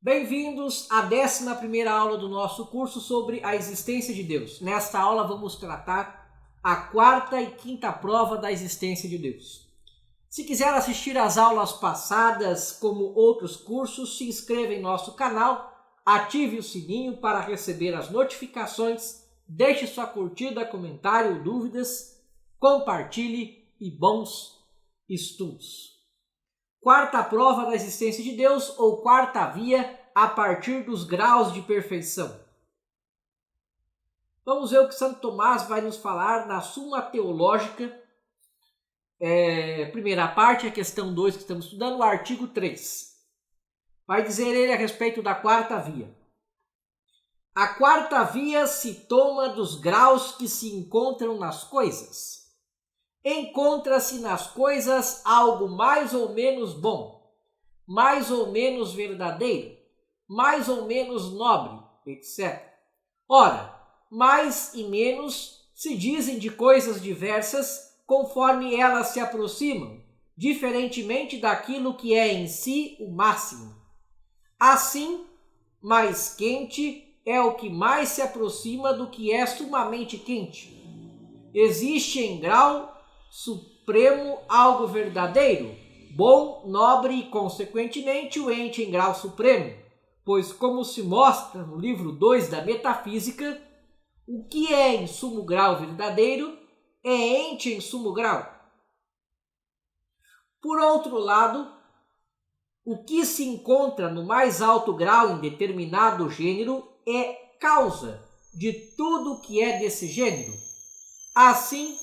Bem-vindos à 11ª aula do nosso curso sobre a existência de Deus. Nesta aula vamos tratar a quarta e quinta prova da existência de Deus. Se quiser assistir às aulas passadas, como outros cursos, se inscreva em nosso canal, ative o sininho para receber as notificações, deixe sua curtida, comentário, dúvidas, compartilhe e bons estudos. Quarta prova da existência de Deus, ou quarta via, a partir dos graus de perfeição. Vamos ver o que Santo Tomás vai nos falar na Suma Teológica, primeira parte, a questão 2 que estamos estudando, o artigo 3. Vai dizer ele a respeito da quarta via. A quarta via se toma dos graus que se encontram nas coisas. Encontra-se nas coisas algo mais ou menos bom, mais ou menos verdadeiro, mais ou menos nobre, etc. Ora, mais e menos se dizem de coisas diversas conforme elas se aproximam, diferentemente daquilo que é em si o máximo. Assim, mais quente é o que mais se aproxima do que é sumamente quente. Existe em grau supremo algo verdadeiro, bom, nobre e, consequentemente, o ente em grau supremo, pois, como se mostra no livro 2 da Metafísica, o que é em sumo grau verdadeiro é ente em sumo grau. Por outro lado, o que se encontra no mais alto grau em determinado gênero é causa de tudo que é desse gênero. Assim,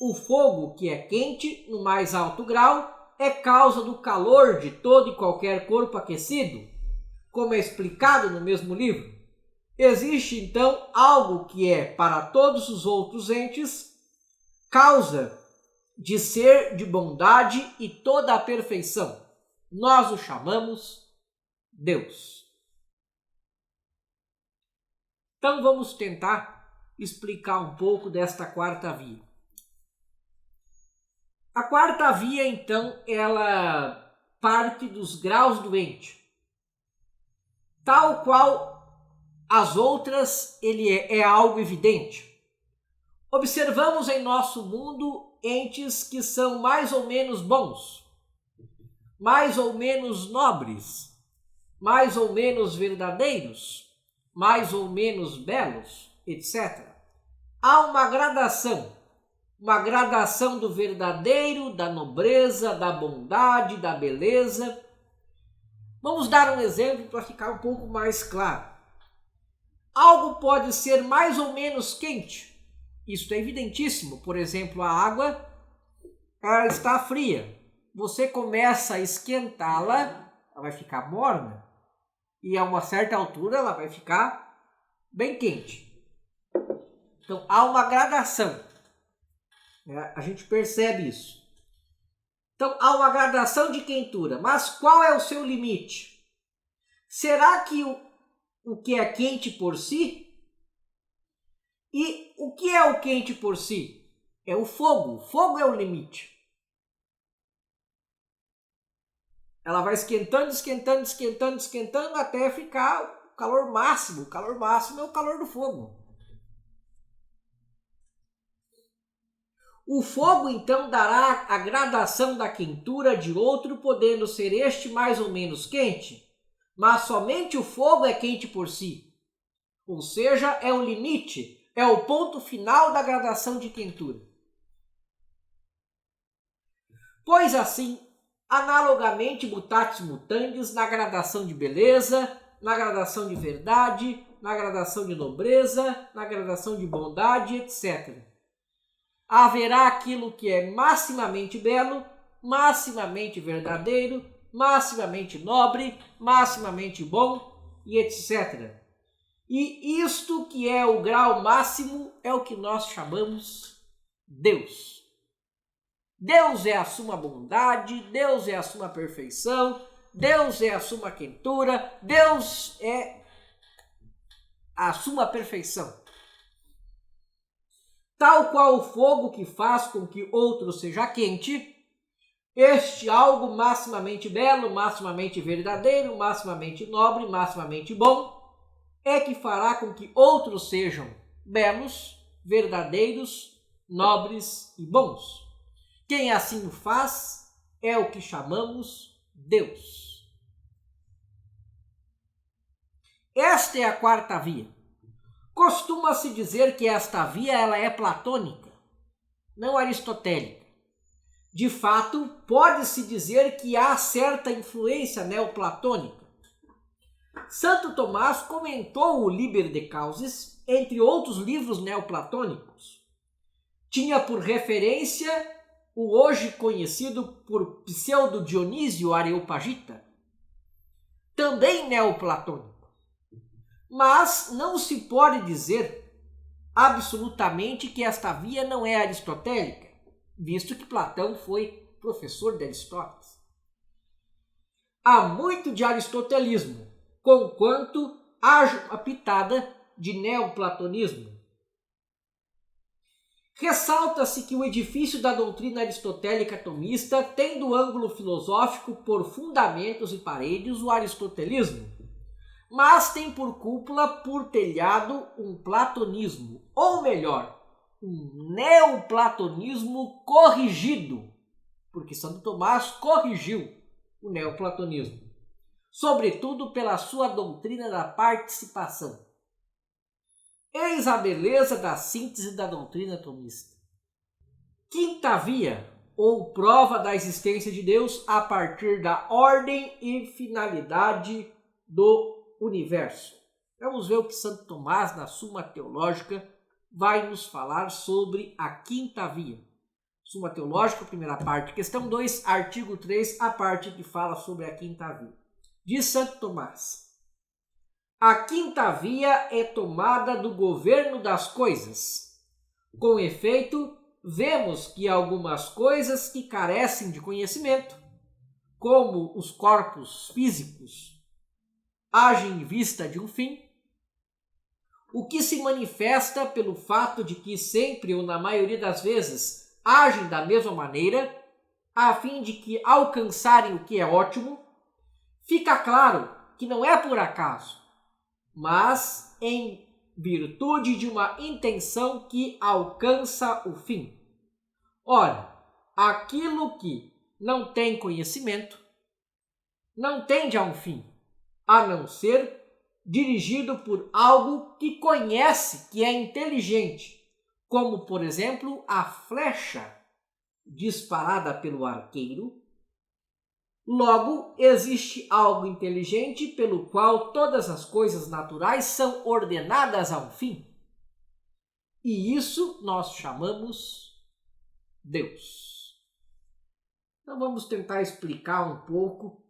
o fogo, que é quente no mais alto grau, é causa do calor de todo e qualquer corpo aquecido, como é explicado no mesmo livro. Existe, então, algo que é, para todos os outros entes, causa de ser, de bondade e toda a perfeição. Nós o chamamos Deus. Então vamos tentar explicar um pouco desta quarta via. A quarta via, então, ela parte dos graus do ente. Tal qual as outras, ele é algo evidente. Observamos em nosso mundo entes que são mais ou menos bons, mais ou menos nobres, mais ou menos verdadeiros, mais ou menos belos, etc. Há uma gradação do verdadeiro, da nobreza, da bondade, da beleza. Vamos dar um exemplo para ficar um pouco mais claro. Algo pode ser mais ou menos quente. Isso é evidentíssimo. Por exemplo, a água, ela está fria. Você começa a esquentá-la, ela vai ficar morna. E a uma certa altura ela vai ficar bem quente. Então há uma gradação. A gente percebe isso. Então há uma gradação de quentura. Mas qual é o seu limite? Será que o que é quente por si? E o que é o quente por si? É o fogo. O fogo é o limite. Ela vai esquentando, esquentando, esquentando, esquentando até ficar o calor máximo. O calor máximo é o calor do fogo. O fogo, então, dará a gradação da quentura de outro, podendo ser este mais ou menos quente, mas somente o fogo é quente por si. Ou seja, é o limite, é o ponto final da gradação de quentura. Pois assim, analogamente mutatis mutandis, na gradação de beleza, na gradação de verdade, na gradação de nobreza, na gradação de bondade, etc. Haverá aquilo que é maximamente belo, maximamente verdadeiro, maximamente nobre, maximamente bom e etc. E isto que é o grau máximo é o que nós chamamos Deus. Deus é a suma bondade, Deus é a suma perfeição, Deus é a suma quentura, Deus é a suma perfeição. Tal qual o fogo que faz com que outro seja quente, Este algo maximamente belo, maximamente verdadeiro, maximamente nobre, maximamente bom, é que fará com que outros sejam belos, verdadeiros, nobres e bons. Quem assim o faz é o que chamamos Deus. Esta é a quarta via. Costuma-se dizer que esta via ela é platônica, não aristotélica. De fato, pode-se dizer que há certa influência neoplatônica. Santo Tomás comentou o Liber de Causis, entre outros livros neoplatônicos. Tinha por referência o hoje conhecido por Pseudo Dionísio Areopagita, também neoplatônico. Mas não se pode dizer absolutamente que esta via não é aristotélica, visto que Platão foi professor de Aristóteles. Há muito de aristotelismo, conquanto haja uma pitada de neoplatonismo. Ressalta-se que o edifício da doutrina aristotélica tomista tem do ângulo filosófico por fundamentos e paredes o aristotelismo, mas tem por cúpula, por telhado, um platonismo, ou melhor, um neoplatonismo corrigido, porque Santo Tomás corrigiu o neoplatonismo, sobretudo pela sua doutrina da participação. Eis a beleza da síntese da doutrina tomista. Quinta via, ou prova da existência de Deus a partir da ordem e finalidade do universo. Vamos ver o que Santo Tomás, na Suma Teológica, vai nos falar sobre a quinta via. Suma Teológica, primeira parte, questão 2, artigo 3, a parte que fala sobre a quinta via. Diz Santo Tomás: a quinta via é tomada do governo das coisas. Com efeito, vemos que algumas coisas que carecem de conhecimento, como os corpos físicos, agem em vista de um fim, o que se manifesta pelo fato de que sempre ou na maioria das vezes agem da mesma maneira, a fim de que alcançarem o que é ótimo, fica claro que não é por acaso, mas em virtude de uma intenção que alcança o fim. Ora, aquilo que não tem conhecimento não tende a um fim, a não ser dirigido por algo que conhece, que é inteligente, como, por exemplo, a flecha disparada pelo arqueiro. Logo, existe algo inteligente pelo qual todas as coisas naturais são ordenadas a um fim. E isso nós chamamos Deus. Então vamos tentar explicar um pouco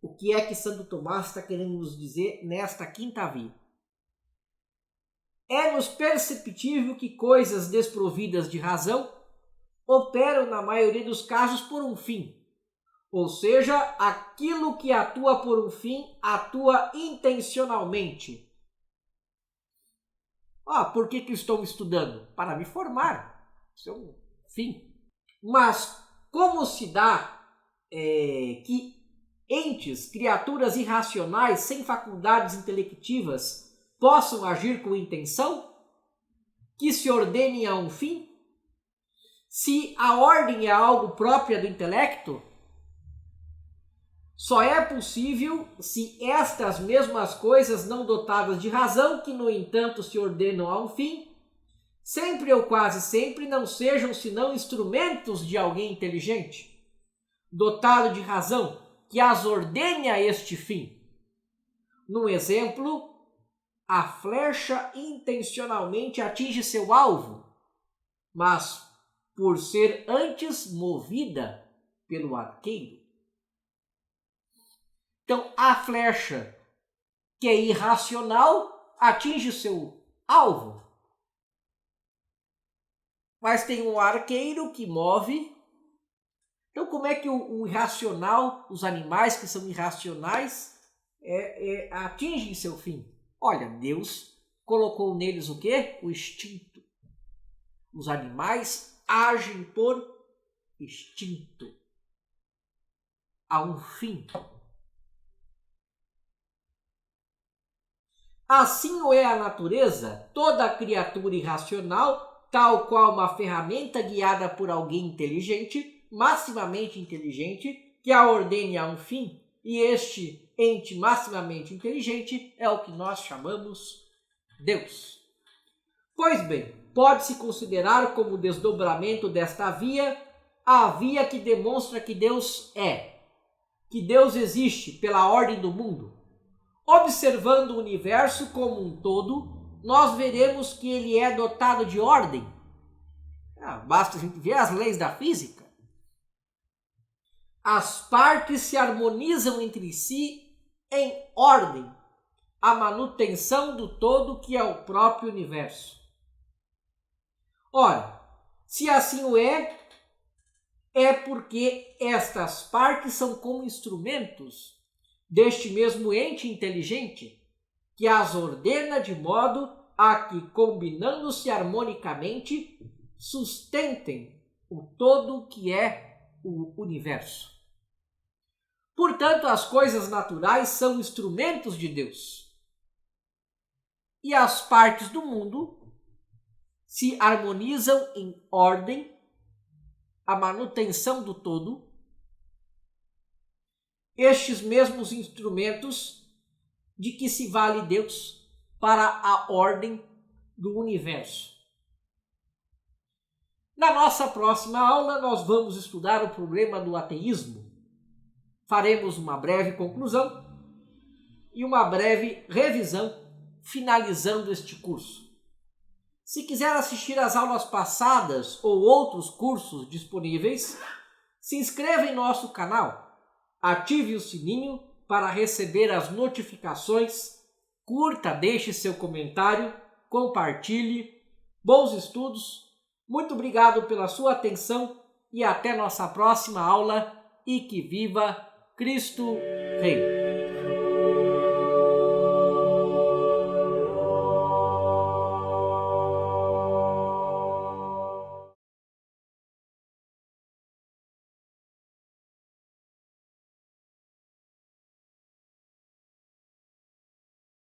o que é que Santo Tomás está querendo nos dizer nesta quinta via. É-nos perceptível que coisas desprovidas de razão operam, na maioria dos casos, por um fim. Ou seja, aquilo que atua por um fim, atua intencionalmente. Por que estou estudando? Para me formar. Isso é um fim. Mas como se dá que entes, criaturas irracionais, sem faculdades intelectivas, possam agir com intenção? Que se ordenem a um fim? Se a ordem é algo próprio do intelecto, só é possível se estas mesmas coisas não dotadas de razão, que no entanto se ordenam a um fim, sempre ou quase sempre não sejam senão instrumentos de alguém inteligente, dotado de razão, que as ordene a este fim. Num exemplo, a flecha intencionalmente atinge seu alvo, mas por ser antes movida pelo arqueiro. Então, a flecha, que é irracional, atinge seu alvo. Mas tem um arqueiro que move. Então, como é que o irracional, os animais que são irracionais, atingem seu fim? Olha, Deus colocou neles o quê? O instinto. Os animais agem por instinto. a um fim. Assim o é a natureza, toda criatura irracional, tal qual uma ferramenta guiada por alguém inteligente, maximamente inteligente, que a ordene a um fim, e este ente maximamente inteligente é o que nós chamamos Deus. Pois bem, pode-se considerar como desdobramento desta via a via que demonstra que Deus é, que Deus existe pela ordem do mundo. Observando o universo como um todo, nós veremos que ele é dotado de ordem. Basta a gente ver as leis da física. As partes se harmonizam entre si em ordem, a manutenção do todo que é o próprio universo. Ora, se assim o é porque estas partes são como instrumentos deste mesmo ente inteligente que as ordena de modo a que, combinando-se harmonicamente, sustentem o todo que é o universo. Portanto, as coisas naturais são instrumentos de Deus. E as partes do mundo se harmonizam em ordem, a manutenção do todo. Estes mesmos instrumentos de que se vale Deus para a ordem do universo. Na nossa próxima aula, nós vamos estudar o problema do ateísmo. Faremos uma breve conclusão e uma breve revisão, finalizando este curso. Se quiser assistir às aulas passadas ou outros cursos disponíveis, se inscreva em nosso canal. Ative o sininho para receber as notificações, curta, deixe seu comentário, compartilhe. Bons estudos, muito obrigado pela sua atenção e até nossa próxima aula e que viva Cristo Rei!